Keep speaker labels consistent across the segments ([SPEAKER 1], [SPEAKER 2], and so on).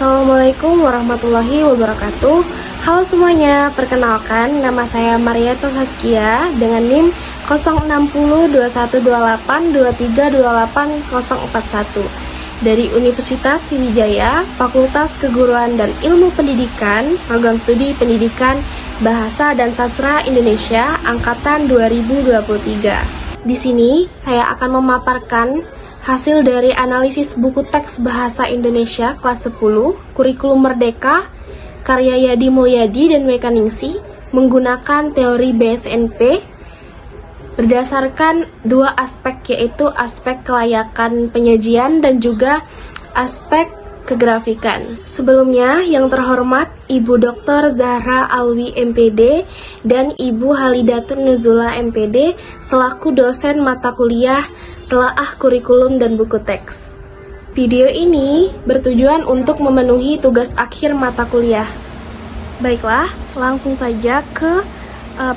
[SPEAKER 1] Assalamualaikum warahmatullahi wabarakatuh. Halo semuanya, perkenalkan nama saya Marieta Saskia dengan NIM 0602128232841 dari Universitas Sriwijaya, Fakultas Keguruan dan Ilmu Pendidikan, Program Studi Pendidikan Bahasa dan Sastra Indonesia angkatan 2023. Di sini saya akan memaparkan hasil dari analisis buku teks Bahasa Indonesia kelas 10 Kurikulum Merdeka karya Yadi Mulyadi dan W.K. Ningsih menggunakan teori BSNP berdasarkan dua aspek, yaitu aspek kelayakan penyajian dan juga aspek kegrafikan. Sebelumnya, yang terhormat Ibu Dr. Zahra Alwi MPD dan Ibu Halidatun Nuzula MPD selaku dosen mata kuliah Telaah Kurikulum dan Buku Teks. Video ini bertujuan untuk memenuhi tugas akhir mata kuliah. Baiklah, langsung saja ke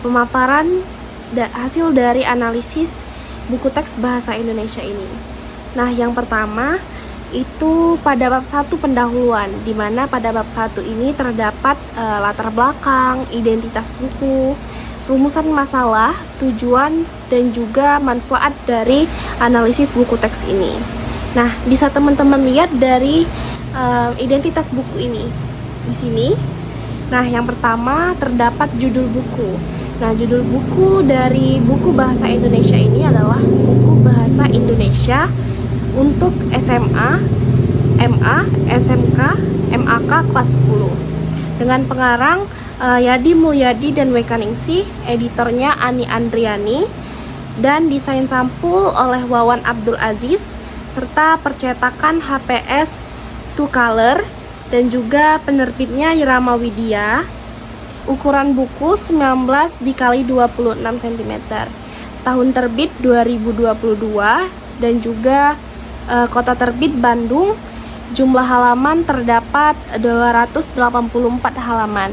[SPEAKER 1] pemaparan hasil dari analisis buku teks Bahasa Indonesia ini. Nah, yang pertama itu pada bab 1 pendahuluan, di mana pada bab 1 ini terdapat latar belakang, identitas buku, rumusan masalah, tujuan, dan juga manfaat dari analisis buku teks ini. Nah, bisa teman-teman lihat dari identitas buku ini di sini. Nah, yang pertama terdapat judul buku. Nah, judul buku dari buku Bahasa Indonesia ini adalah buku Bahasa Indonesia untuk SMA, MA, SMK, MAK kelas 10 dengan pengarang Yadi Mulyadi dan W.K. Ningsih, editornya Ani Andriani, dan desain sampul oleh Wawan Abdul Aziz, serta percetakan HPS 2 Color, dan juga penerbitnya Irama Widya. Ukuran buku 19 x 26 cm. Tahun terbit 2022 dan juga kota terbit Bandung. Jumlah halaman terdapat 284 halaman.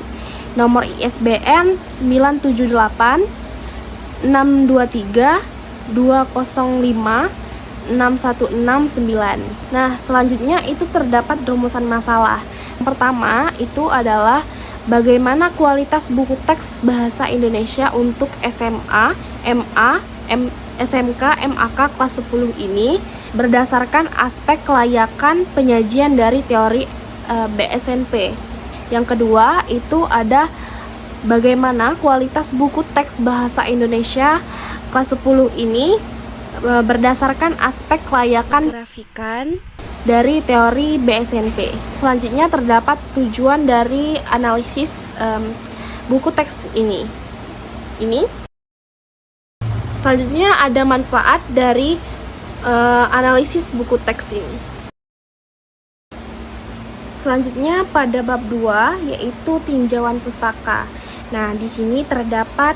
[SPEAKER 1] Nomor ISBN 978 623 205 6169. Nah, selanjutnya itu terdapat rumusan masalah. Yang pertama itu adalah bagaimana kualitas buku teks Bahasa Indonesia untuk SMA, MA, SMK, MAK kelas 10 ini berdasarkan aspek kelayakan penyajian dari teori BSNP. Yang kedua itu ada bagaimana kualitas buku teks Bahasa Indonesia kelas 10 ini berdasarkan aspek kelayakan grafikan dari teori BSNP. Selanjutnya terdapat tujuan dari analisis buku teks ini. Selanjutnya ada manfaat dari analisis buku teks ini. Selanjutnya pada bab 2 yaitu tinjauan pustaka. Nah, di sini terdapat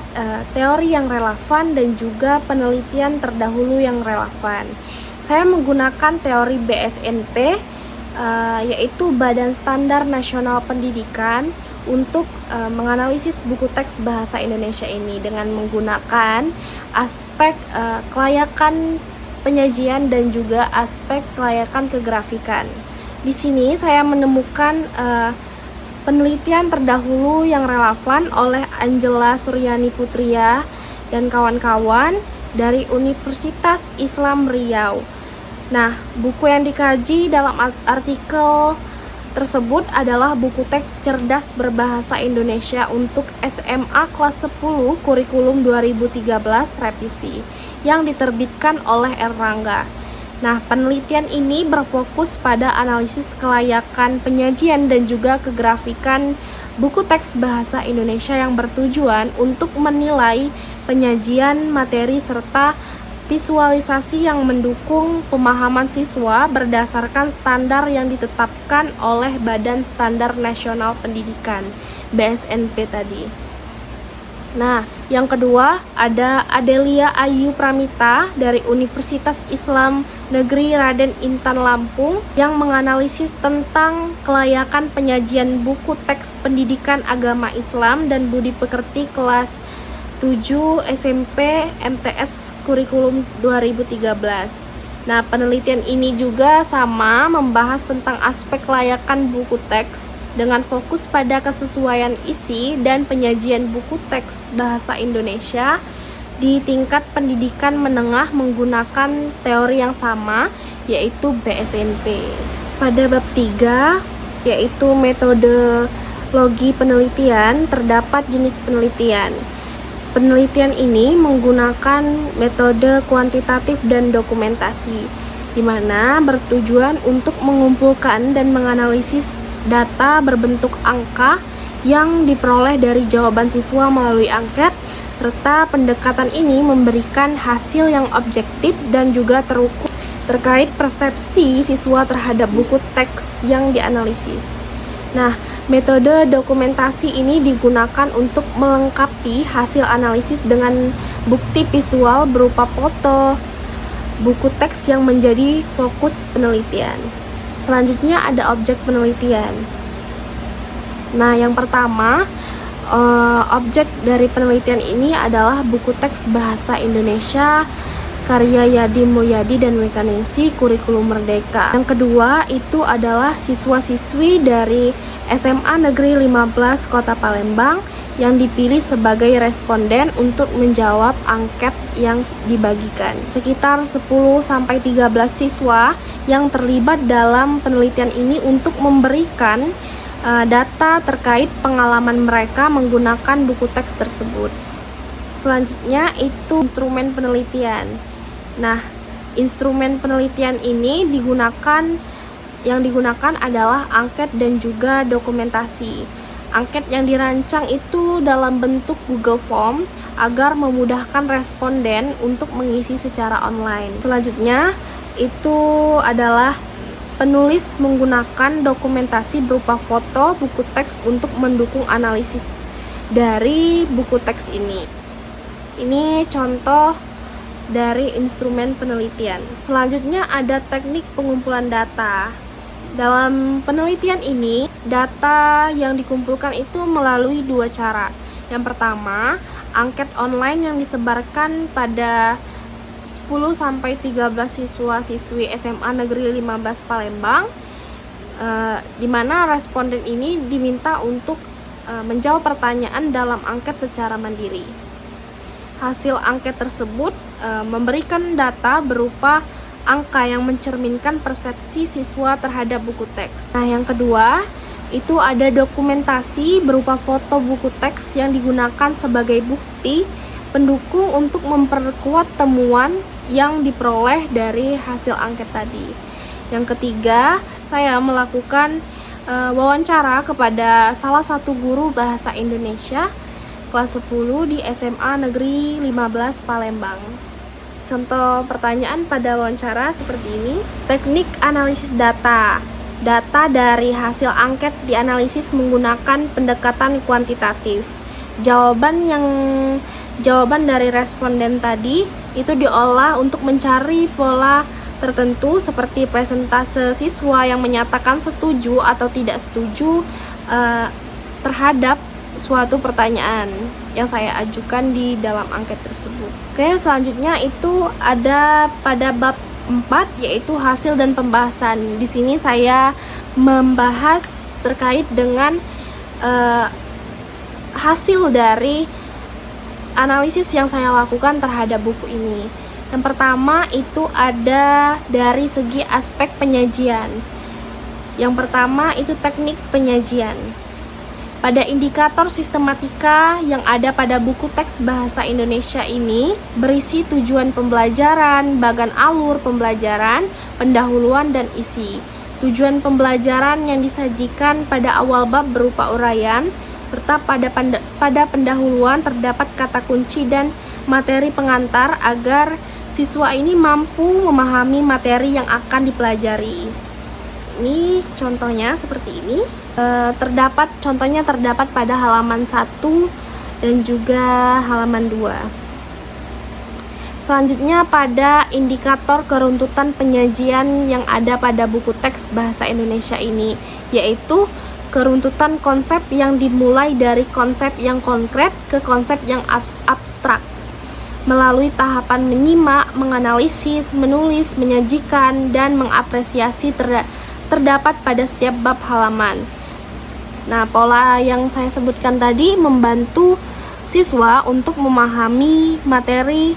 [SPEAKER 1] teori yang relevan dan juga penelitian terdahulu yang relevan. Saya menggunakan teori BSNP yaitu Badan Standar Nasional Pendidikan untuk menganalisis buku teks Bahasa Indonesia ini dengan menggunakan aspek kelayakan penyajian dan juga aspek kelayakan kegrafikan. Di sini saya menemukan penelitian terdahulu yang relevan oleh Angela Suryani Putria dan kawan-kawan dari Universitas Islam Riau. Nah, buku yang dikaji dalam artikel tersebut adalah buku teks cerdas berbahasa Indonesia untuk SMA kelas 10 Kurikulum 2013 revisi yang diterbitkan oleh Erlangga. Nah, penelitian ini berfokus pada analisis kelayakan penyajian dan juga kegrafikan buku teks Bahasa Indonesia yang bertujuan untuk menilai penyajian materi serta visualisasi yang mendukung pemahaman siswa berdasarkan standar yang ditetapkan oleh Badan Standar Nasional Pendidikan BSNP tadi. Nah, yang kedua ada Adelia Ayu Pramita dari Universitas Islam Negeri Raden Intan Lampung yang menganalisis tentang kelayakan penyajian buku teks pendidikan agama Islam dan budi pekerti kelas 7 SMP MTS Kurikulum 2013. Nah, penelitian ini juga sama membahas tentang aspek kelayakan buku teks dengan fokus pada kesesuaian isi dan penyajian buku teks bahasa Indonesia di tingkat pendidikan menengah menggunakan teori yang sama, yaitu BSNP. Pada bab 3, yaitu metodologi penelitian, terdapat jenis penelitian. Penelitian ini menggunakan metode kuantitatif dan dokumentasi, di mana bertujuan untuk mengumpulkan dan menganalisis data berbentuk angka yang diperoleh dari jawaban siswa melalui angket, serta pendekatan ini memberikan hasil yang objektif dan juga terukur terkait persepsi siswa terhadap buku teks yang dianalisis. Nah, metode dokumentasi ini digunakan untuk melengkapi hasil analisis dengan bukti visual berupa foto buku teks yang menjadi fokus penelitian. Selanjutnya ada objek penelitian. Nah, yang pertama, objek dari penelitian ini adalah buku teks bahasa Indonesia karya Yadi Mulyadi dan Mekaningsi Kurikulum Merdeka. Yang kedua itu adalah siswa-siswi dari SMA Negeri 15 Kota Palembang yang dipilih sebagai responden untuk menjawab angket yang dibagikan. Sekitar 10-13 siswa yang terlibat dalam penelitian ini untuk memberikan data terkait pengalaman mereka menggunakan buku teks tersebut. Selanjutnya itu instrumen penelitian. Nah, instrumen penelitian ini yang digunakan adalah angket dan juga dokumentasi. Angket yang dirancang itu dalam bentuk Google Form agar memudahkan responden untuk mengisi secara online. Selanjutnya itu adalah penulis menggunakan dokumentasi berupa foto buku teks untuk mendukung analisis dari buku teks ini. Ini contoh dari instrumen penelitian. Selanjutnya ada teknik pengumpulan data. Dalam penelitian ini, data yang dikumpulkan itu melalui dua cara. Yang pertama, angket online yang disebarkan pada 10-13 siswa-siswi SMA Negeri 15 Palembang, di mana responden ini diminta untuk menjawab pertanyaan dalam angket secara mandiri. Hasil angket tersebut memberikan data berupa angka yang mencerminkan persepsi siswa terhadap buku teks. Nah, yang kedua, itu ada dokumentasi berupa foto buku teks yang digunakan sebagai bukti pendukung untuk memperkuat temuan yang diperoleh dari hasil angket tadi. Yang ketiga, saya melakukan wawancara kepada salah satu guru bahasa Indonesia kelas 10 di SMA Negeri 15 Palembang. Contoh pertanyaan pada wawancara seperti ini. Teknik analisis data. Data dari hasil angket dianalisis menggunakan pendekatan kuantitatif. Jawaban dari responden tadi itu diolah untuk mencari pola tertentu seperti persentase siswa yang menyatakan setuju atau tidak setuju terhadap suatu pertanyaan yang saya ajukan di dalam angket tersebut. Oke, selanjutnya itu ada pada bab 4, yaitu hasil dan pembahasan. Di sini saya membahas terkait dengan hasil dari analisis yang saya lakukan terhadap buku ini. Yang pertama itu ada dari segi aspek penyajian. Yang pertama itu teknik penyajian. Pada indikator sistematika yang ada pada buku teks bahasa Indonesia ini berisi tujuan pembelajaran, bagan alur pembelajaran, pendahuluan, dan isi. Tujuan pembelajaran yang disajikan pada awal bab berupa uraian, serta pada pendahuluan terdapat kata kunci dan materi pengantar agar siswa ini mampu memahami materi yang akan dipelajari. Ini contohnya seperti ini. Contohnya terdapat pada halaman 1 dan juga halaman 2. Selanjutnya pada indikator keruntutan penyajian yang ada pada buku teks bahasa Indonesia ini, yaitu keruntutan konsep yang dimulai dari konsep yang konkret ke konsep yang abstrak. melalui tahapan menyimak, menganalisis, menulis, menyajikan, dan mengapresiasi terdapat pada setiap bab halaman. Nah, pola yang saya sebutkan tadi membantu siswa untuk memahami materi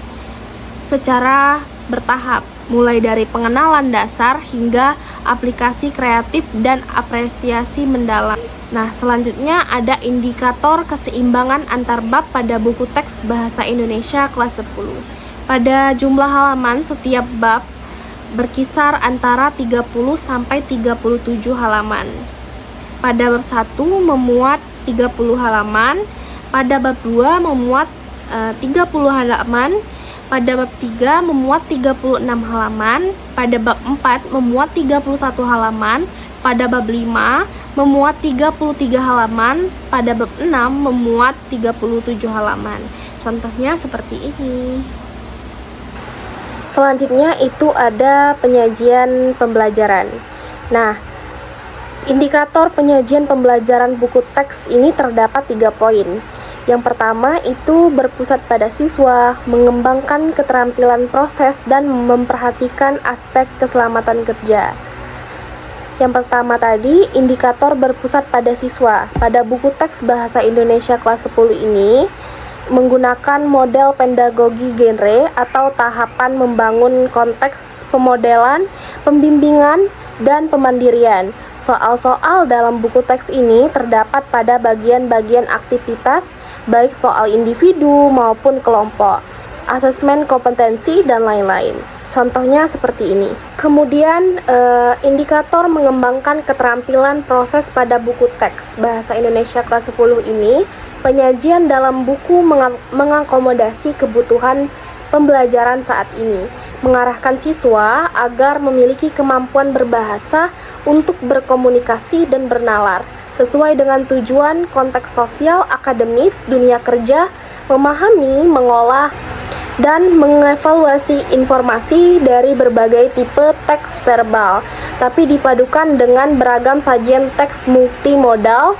[SPEAKER 1] secara bertahap, mulai dari pengenalan dasar hingga aplikasi kreatif dan apresiasi mendalam. Nah, selanjutnya ada indikator keseimbangan antar bab pada buku teks Bahasa Indonesia kelas 10. Pada jumlah halaman setiap bab berkisar antara 30 sampai 37 halaman. Pada bab 1 memuat 30 halaman, pada bab 2 memuat 30 halaman, pada bab 3 memuat 36 halaman, pada bab 4 memuat 31 halaman, pada bab 5 memuat 33 halaman, pada bab 6 memuat 37 halaman. Contohnya seperti ini. Selanjutnya itu ada penyajian pembelajaran. Nah, indikator penyajian pembelajaran buku teks ini terdapat 3 poin. Yang pertama itu berpusat pada siswa, mengembangkan keterampilan proses dan memperhatikan aspek keselamatan kerja. Yang pertama tadi, indikator berpusat pada siswa. Pada buku teks Bahasa Indonesia kelas 10 ini menggunakan model pedagogi genre atau tahapan membangun konteks, pemodelan, pembimbingan, dan pemandirian. Soal-soal dalam buku teks ini terdapat pada bagian-bagian aktivitas, baik soal individu maupun kelompok, asesmen kompetensi, dan lain-lain. Contohnya seperti ini. Kemudian, indikator mengembangkan keterampilan proses pada buku teks Bahasa Indonesia kelas 10 ini, penyajian dalam buku mengakomodasi kebutuhan pembelajaran saat ini, mengarahkan siswa agar memiliki kemampuan berbahasa untuk berkomunikasi dan bernalar, sesuai dengan tujuan konteks sosial, akademis, dunia kerja, memahami, mengolah, dan mengevaluasi informasi dari berbagai tipe teks verbal, tapi dipadukan dengan beragam sajian teks multimodal,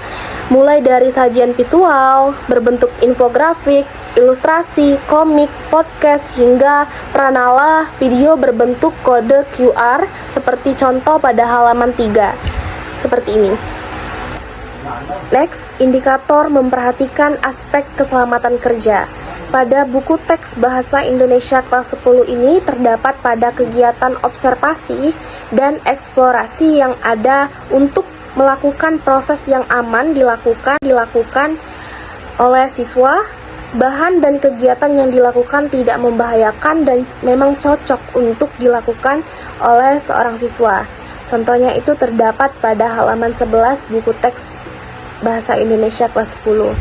[SPEAKER 1] mulai dari sajian visual, berbentuk infografik, ilustrasi, komik, podcast, hingga pranala video berbentuk kode QR, seperti contoh pada halaman 3, seperti ini. Next, indikator memperhatikan aspek keselamatan kerja. Pada buku teks Bahasa Indonesia kelas 10 ini terdapat pada kegiatan observasi dan eksplorasi yang ada untuk melakukan proses yang aman dilakukan oleh siswa. Bahan dan kegiatan yang dilakukan tidak membahayakan dan memang cocok untuk dilakukan oleh seorang siswa. Contohnya itu terdapat pada halaman 11 buku teks Bahasa Indonesia kelas 10.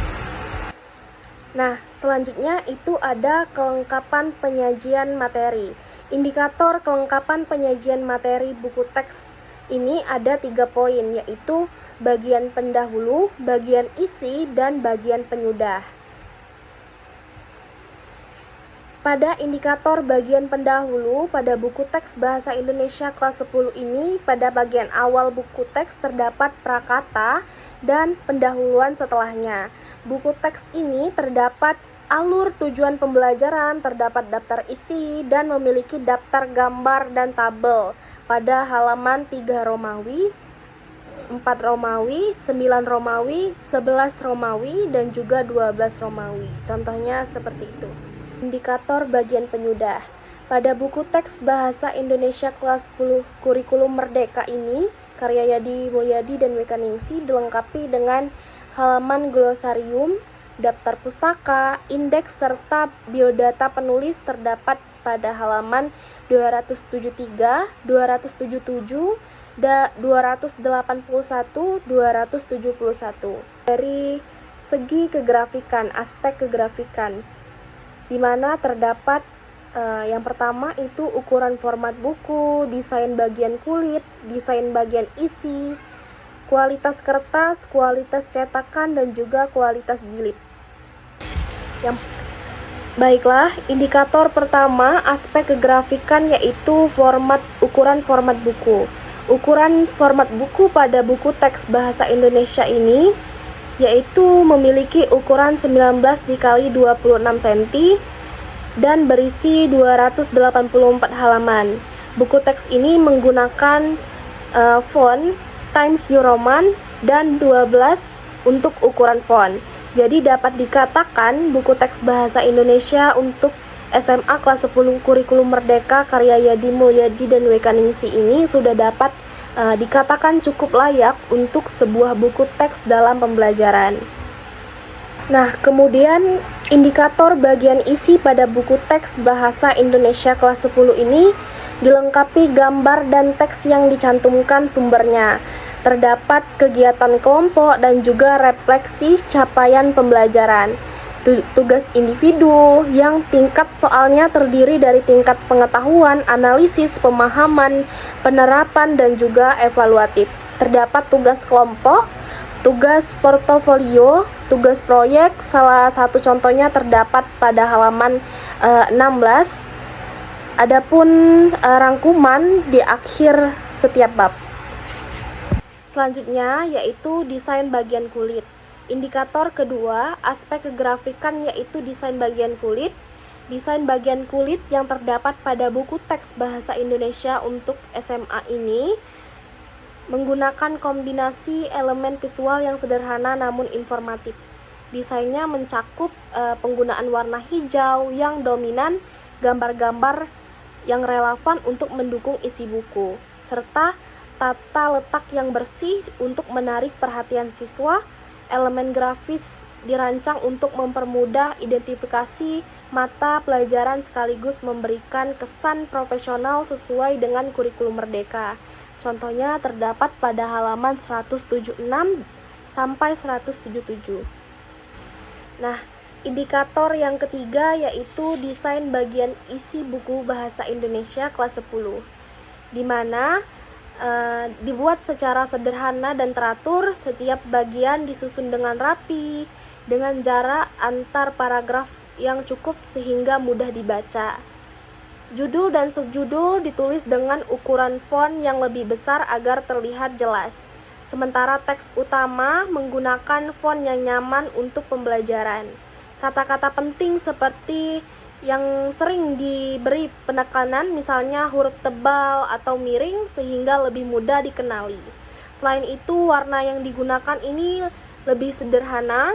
[SPEAKER 1] Nah, selanjutnya itu ada kelengkapan penyajian materi. Indikator kelengkapan penyajian materi buku teks ini ada 3 poin, yaitu bagian pendahulu, bagian isi, dan bagian penyudah. Pada indikator bagian pendahulu pada buku teks Bahasa Indonesia kelas 10 ini, pada bagian awal buku teks terdapat prakata dan pendahuluan setelahnya. Buku teks ini terdapat alur tujuan pembelajaran, terdapat daftar isi, dan memiliki daftar gambar dan tabel pada halaman 3 Romawi, 4 Romawi, 9 Romawi, 11 Romawi, dan juga 12 Romawi. Contohnya seperti itu. Indikator bagian penyudah. Pada buku teks Bahasa Indonesia kelas 10 Kurikulum Merdeka ini, karya Yadi Mulyadi dan W.K. Ningsih, dilengkapi dengan halaman glosarium, daftar pustaka, indeks, serta biodata penulis terdapat pada halaman 273, 277, 281, 271. Dari segi kegrafikan, aspek kegrafikan, di mana terdapat yang pertama itu ukuran format buku, desain bagian kulit, desain bagian isi, kualitas kertas, kualitas cetakan, dan juga kualitas jilid. Baiklah, indikator pertama aspek kegrafikan yaitu ukuran format buku. Ukuran format buku pada buku teks Bahasa Indonesia ini yaitu memiliki ukuran 19 x 26 cm dan berisi 284 halaman. Buku teks ini menggunakan font Times New Roman dan 12 untuk ukuran font. Jadi dapat dikatakan buku teks bahasa Indonesia untuk SMA kelas 10 Kurikulum Merdeka karya Yadi Mulyadi dan W. Ningsi ini sudah dapat dikatakan cukup layak untuk sebuah buku teks dalam pembelajaran. Nah, kemudian indikator bagian isi pada buku teks bahasa Indonesia kelas 10 ini dilengkapi gambar dan teks yang dicantumkan sumbernya. Terdapat kegiatan kelompok dan juga refleksi capaian pembelajaran. Tugas individu yang tingkat soalnya terdiri dari tingkat pengetahuan, analisis, pemahaman, penerapan, dan juga evaluatif. Terdapat tugas kelompok, tugas portofolio, tugas proyek, salah satu contohnya terdapat pada halaman 16. Adapun rangkuman di akhir setiap bab. Selanjutnya yaitu desain bagian kulit. Indikator kedua, aspek kegrafikan yaitu desain bagian kulit. Desain bagian kulit yang terdapat pada buku teks bahasa Indonesia untuk SMA ini menggunakan kombinasi elemen visual yang sederhana namun informatif. Desainnya mencakup penggunaan warna hijau yang dominan, gambar-gambar yang relevan untuk mendukung isi buku, serta tata letak yang bersih untuk menarik perhatian siswa. Elemen grafis dirancang untuk mempermudah identifikasi mata pelajaran sekaligus memberikan kesan profesional sesuai dengan kurikulum Merdeka. Contohnya terdapat pada halaman 176 sampai 177. Nah, indikator yang ketiga yaitu desain bagian isi buku bahasa Indonesia kelas 10, di mana dibuat secara sederhana dan teratur. Setiap bagian disusun dengan rapi, dengan jarak antar paragraf yang cukup sehingga mudah dibaca. Judul dan subjudul ditulis dengan ukuran font yang lebih besar agar terlihat jelas. Sementara teks utama menggunakan font yang nyaman untuk pembelajaran. Kata-kata penting seperti yang sering diberi penekanan, misalnya huruf tebal atau miring sehingga lebih mudah dikenali. Selain itu, warna yang digunakan ini lebih sederhana,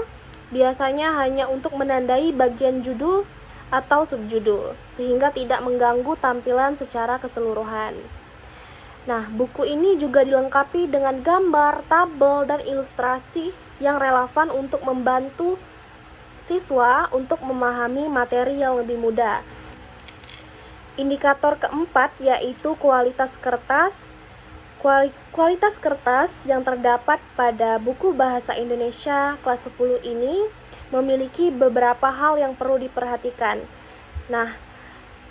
[SPEAKER 1] biasanya hanya untuk menandai bagian judul atau subjudul, sehingga tidak mengganggu tampilan secara keseluruhan. Nah, buku ini juga dilengkapi dengan gambar, tabel, dan ilustrasi yang relevan untuk membantu siswa untuk memahami materi yang lebih mudah. Indikator keempat yaitu kualitas kertas. Kualitas kertas yang terdapat pada buku bahasa Indonesia kelas 10 ini memiliki beberapa hal yang perlu diperhatikan. Nah,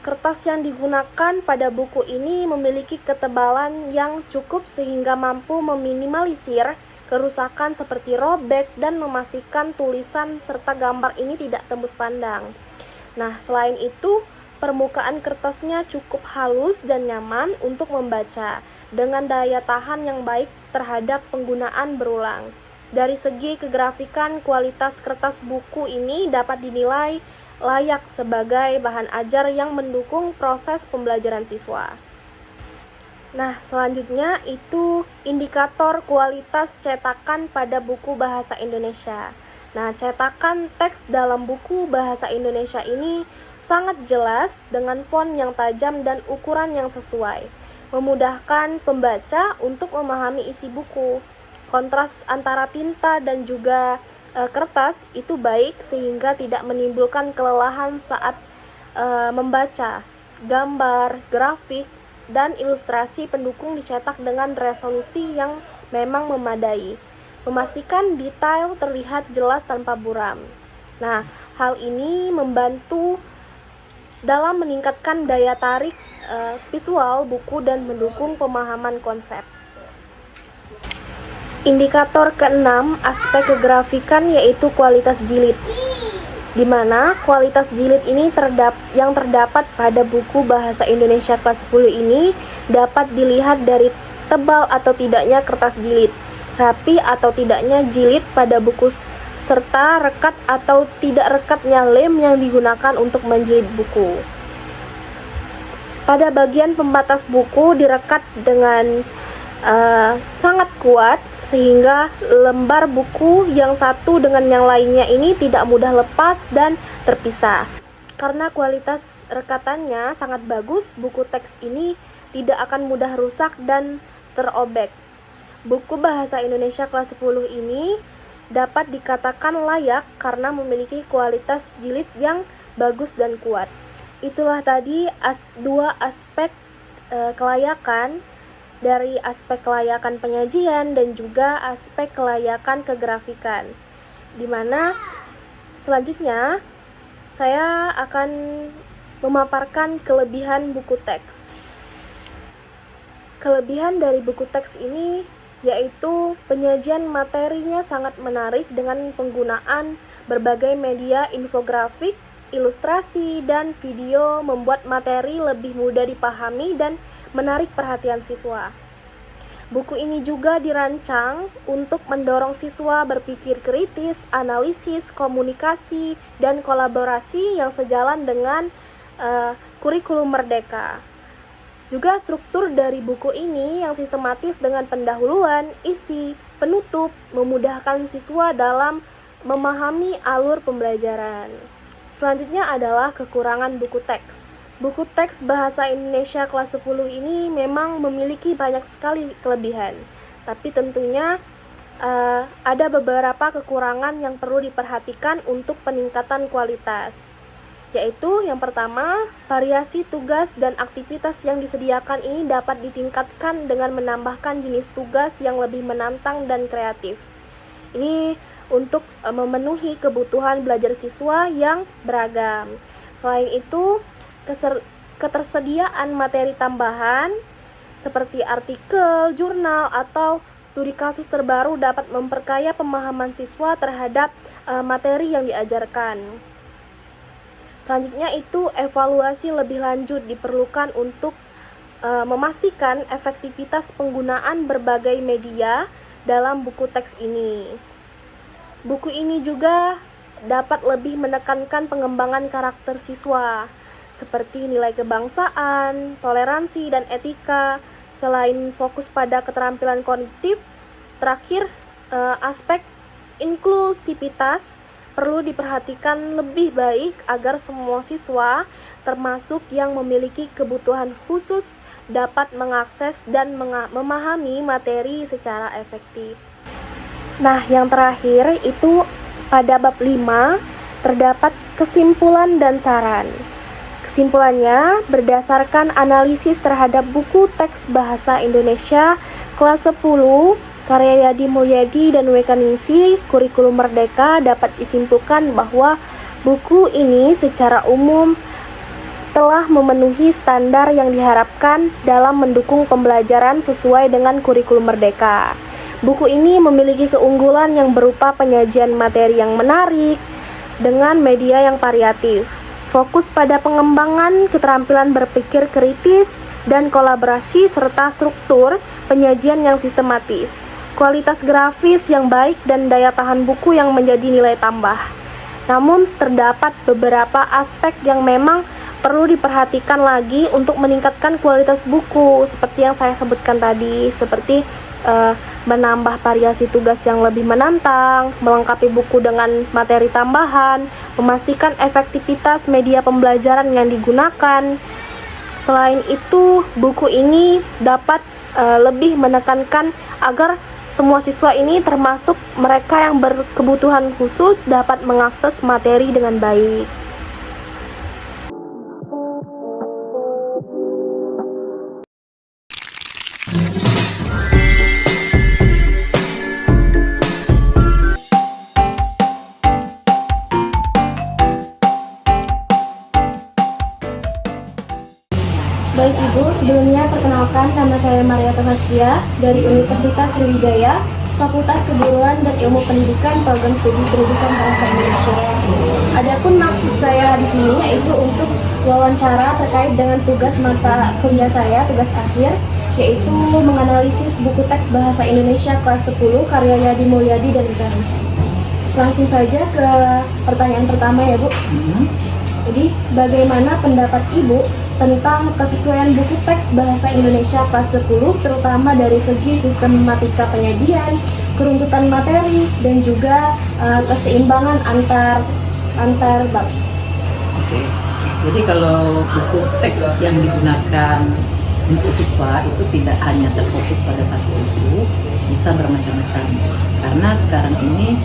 [SPEAKER 1] kertas yang digunakan pada buku ini memiliki ketebalan yang cukup sehingga mampu meminimalisir kerusakan seperti robek dan memastikan tulisan serta gambar ini tidak tembus pandang. Nah, selain itu, permukaan kertasnya cukup halus dan nyaman untuk membaca dengan daya tahan yang baik terhadap penggunaan berulang. Dari segi kegrafikan, kualitas kertas buku ini dapat dinilai layak sebagai bahan ajar yang mendukung proses pembelajaran siswa. Nah, selanjutnya itu indikator kualitas cetakan pada buku bahasa Indonesia. Nah, cetakan teks dalam buku bahasa Indonesia ini sangat jelas dengan font yang tajam dan ukuran yang sesuai, memudahkan pembaca untuk memahami isi buku. Kontras antara tinta dan juga kertas itu baik sehingga tidak menimbulkan kelelahan saat membaca. Gambar, grafik, dan ilustrasi pendukung dicetak dengan resolusi yang memang memadai, memastikan detail terlihat jelas tanpa buram. Nah, hal ini membantu dalam meningkatkan daya tarik visual buku dan mendukung pemahaman konsep. Indikator keenam, aspek kegrafikan yaitu kualitas jilid, di mana kualitas jilid ini yang terdapat pada buku bahasa Indonesia kelas 10 ini dapat dilihat dari tebal atau tidaknya kertas jilid, rapi atau tidaknya jilid pada buku serta rekat atau tidak rekatnya lem yang digunakan untuk menjilid buku. Pada bagian pembatas buku direkat dengan sangat kuat sehingga lembar buku yang satu dengan yang lainnya ini tidak mudah lepas dan terpisah. Karena kualitas rekatannya sangat bagus, buku teks ini tidak akan mudah rusak dan terobek. Buku Bahasa Indonesia kelas 10 ini dapat dikatakan layak karena memiliki kualitas jilid yang bagus dan kuat. Itulah tadi dua aspek kelayakan, dari aspek kelayakan penyajian dan juga aspek kelayakan kegrafikan. Dimana selanjutnya saya akan memaparkan kelebihan buku teks. Kelebihan dari buku teks ini yaitu penyajian materinya sangat menarik dengan penggunaan berbagai media infografik, ilustrasi, dan video, membuat materi lebih mudah dipahami dan menarik perhatian siswa. Buku ini juga dirancang untuk mendorong siswa berpikir kritis, analisis, komunikasi, dan kolaborasi yang sejalan dengan kurikulum Merdeka. Juga struktur dari buku ini yang sistematis dengan pendahuluan, isi, penutup, memudahkan siswa dalam memahami alur pembelajaran. Selanjutnya adalah kekurangan buku teks. Buku teks Bahasa Indonesia kelas 10 ini memang memiliki banyak sekali kelebihan, tapi tentunya ada beberapa kekurangan yang perlu diperhatikan untuk peningkatan kualitas. Yaitu yang pertama, variasi tugas dan aktivitas yang disediakan ini dapat ditingkatkan dengan menambahkan jenis tugas yang lebih menantang dan kreatif. Ini untuk memenuhi kebutuhan belajar siswa yang beragam. Selain itu, ketersediaan materi tambahan seperti artikel, jurnal, atau studi kasus terbaru dapat memperkaya pemahaman siswa terhadap materi yang diajarkan. Selanjutnya itu evaluasi lebih lanjut diperlukan untuk memastikan efektivitas penggunaan berbagai media dalam buku teks ini. Buku ini juga dapat lebih menekankan pengembangan karakter siswa, seperti nilai kebangsaan, toleransi, dan etika. Selain fokus pada keterampilan kognitif, terakhir aspek inklusivitas perlu diperhatikan lebih baik agar semua siswa, termasuk yang memiliki kebutuhan khusus, dapat mengakses dan memahami materi secara efektif. Nah, yang terakhir itu pada bab 5 terdapat kesimpulan dan saran. Kesimpulannya, berdasarkan analisis terhadap buku teks Bahasa Indonesia kelas 10 karya Yadi Mulyadi dan W. Ningsih, kurikulum Merdeka, dapat disimpulkan bahwa buku ini secara umum telah memenuhi standar yang diharapkan dalam mendukung pembelajaran sesuai dengan kurikulum Merdeka. Buku ini memiliki keunggulan yang berupa penyajian materi yang menarik dengan media yang variatif, fokus pada pengembangan keterampilan berpikir kritis dan kolaborasi, serta struktur penyajian yang sistematis, kualitas grafis yang baik, dan daya tahan buku yang menjadi nilai tambah. Namun, terdapat beberapa aspek yang memang perlu diperhatikan lagi untuk meningkatkan kualitas buku, seperti yang saya sebutkan tadi, seperti menambah variasi tugas yang lebih menantang, melengkapi buku dengan materi tambahan, memastikan efektivitas media pembelajaran yang digunakan. Selain itu, buku ini dapat lebih menekankan agar semua siswa ini, termasuk mereka yang berkebutuhan khusus, dapat mengakses materi dengan baik. Baik Ibu, sebelumnya perkenalkan, nama saya Mariata Saskia dari Universitas Sriwijaya, Fakultas Keguruan dan Ilmu Pendidikan, Program Studi Pendidikan Bahasa Indonesia. Adapun maksud saya di sini yaitu untuk wawancara terkait dengan tugas mata kuliah saya, tugas akhir, yaitu menganalisis buku teks Bahasa Indonesia kelas 10 karya Yadi Mulyadi dan W. Ningsih. Langsung saja ke pertanyaan pertama ya Bu. Jadi, bagaimana pendapat Ibu tentang kesesuaian buku teks bahasa Indonesia kelas 10, terutama dari segi sistematika penyajian, keruntutan materi, dan juga keseimbangan antar bab?
[SPEAKER 2] Oke, jadi kalau buku teks yang digunakan untuk siswa itu tidak hanya terfokus pada satu buku, bisa bermacam-macam. Karena sekarang ini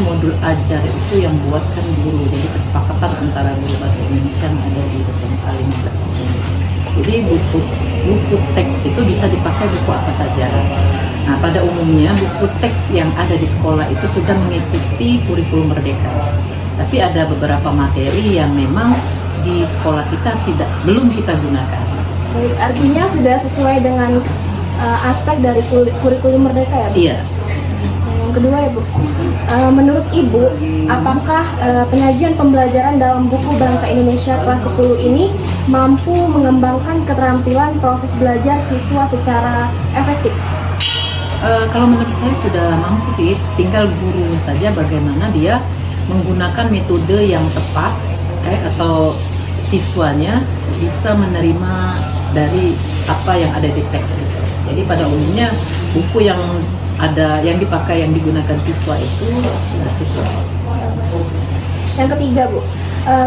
[SPEAKER 2] modul ajar itu yang buatkan guru, jadi kesepakatan antara guru bahasa Indonesia yang ada di SMA 15 ini. Jadi buku teks itu bisa dipakai buku apa saja. Nah, pada umumnya buku teks yang ada di sekolah itu sudah mengikuti kurikulum Merdeka. Tapi ada beberapa materi yang memang di sekolah kita belum kita gunakan.
[SPEAKER 1] Baik, artinya sudah sesuai dengan aspek dari kurikulum Merdeka ya Bu?
[SPEAKER 2] Iya.
[SPEAKER 1] Yang kedua ya Bu, menurut Ibu, apakah penyajian pembelajaran dalam buku Bahasa Indonesia kelas 10 ini mampu mengembangkan keterampilan proses belajar siswa secara efektif?
[SPEAKER 2] Kalau menurut saya sudah mampu sih, tinggal gurunya saja bagaimana dia menggunakan metode yang tepat atau siswanya bisa menerima dari apa yang ada di teks itu. Jadi pada umumnya buku yang dipakai yang digunakan siswa itu sudah sesuai.
[SPEAKER 1] Yang ketiga Bu,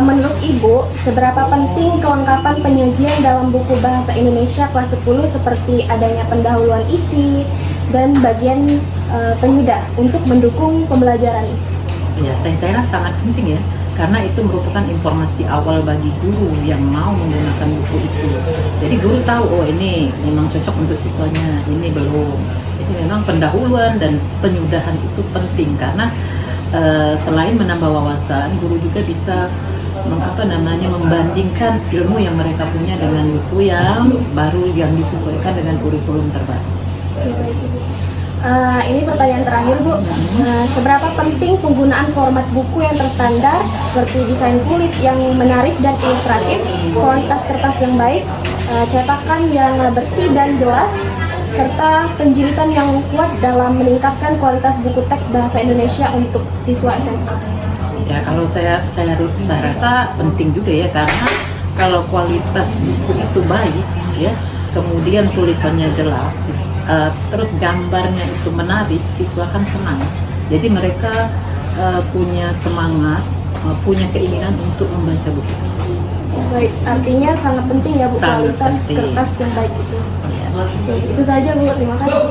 [SPEAKER 1] menurut Ibu seberapa penting kelengkapan penyajian dalam buku Bahasa Indonesia kelas 10 seperti adanya pendahuluan isi dan bagian penyudah untuk mendukung pembelajaran?
[SPEAKER 2] Ya, saya rasa sangat penting ya, karena itu merupakan informasi awal bagi guru yang mau menggunakan buku itu. Jadi guru tahu, oh ini memang cocok untuk siswanya, ini belum. Jadi memang pendahuluan dan penyudahan itu penting karena selain menambah wawasan, guru juga bisa membandingkan ilmu yang mereka punya dengan buku yang baru yang disesuaikan dengan kurikulum terbaru.
[SPEAKER 1] Oke, baik, Ibu. Ini pertanyaan terakhir Bu, seberapa penting penggunaan format buku yang terstandar seperti desain kulit yang menarik dan ilustratif, kualitas kertas yang baik, cetakan yang bersih dan jelas, serta penjilitan yang kuat dalam meningkatkan kualitas buku teks bahasa Indonesia untuk siswa SMA?
[SPEAKER 2] Ya, kalau saya rasa penting juga ya, karena kalau kualitas buku itu baik ya, kemudian tulisannya jelas, terus gambarnya itu menarik, siswa kan senang. Jadi mereka punya semangat, punya keinginan untuk membaca buku.
[SPEAKER 1] Baik, artinya sangat penting ya Bu,
[SPEAKER 2] Sangat
[SPEAKER 1] kualitas
[SPEAKER 2] penting.
[SPEAKER 1] kertas yang baik itu.
[SPEAKER 2] Ya.
[SPEAKER 1] Oke, itu saja Bu, terima kasih.